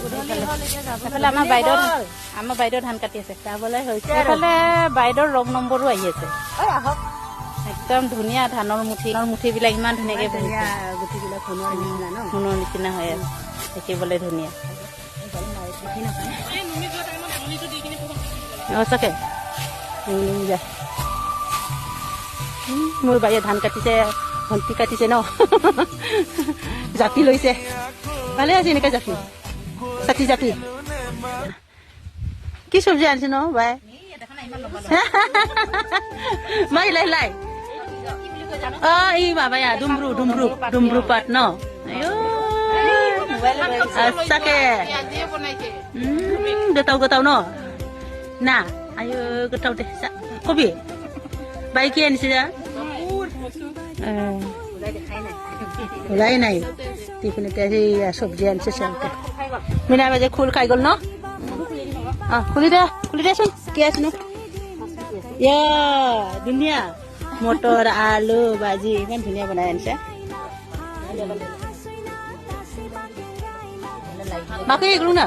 এইফালে আমাৰ বাইদেউ ধান কাটি আছে যাবলৈ হৈছে এইফালে বাইদেউৰ ৰং নম্বৰো আহি আছে একদম ধুনীয়া ধানৰ মুঠিবিলাক ইমান ধুনীয়াকে গুটিবিলাক সোণৰ নিচিনা হৈ আছে দেখিবলৈ ধুনীয়া সঁচাকে মোৰ বাইয়ে ধান কাটিছে ভণ্টি কাটিছে ন জাপি লৈছে ভালে আছে এনেকে জাপি ছাতি জাপি কি চব্জি আনিছে ন বাই মাই লাই ই বাবায়া ডুমব্ৰু পাত ন সঁচাকে গোটাও ন না আয়ো গোটাও দে কবি বাই কি আনিছে যা ওলাই নাই টিফিন এতিয়া সেই চব্জি আনিছে চালকে মিনা বাজে খোল খাই গ'ল ন খুলি দেচোন কি আছে নো ধুনীয়া মটৰ আলু ভাজি ইমান ধুনীয়া বনাই আনিছে বাকী এগুলো না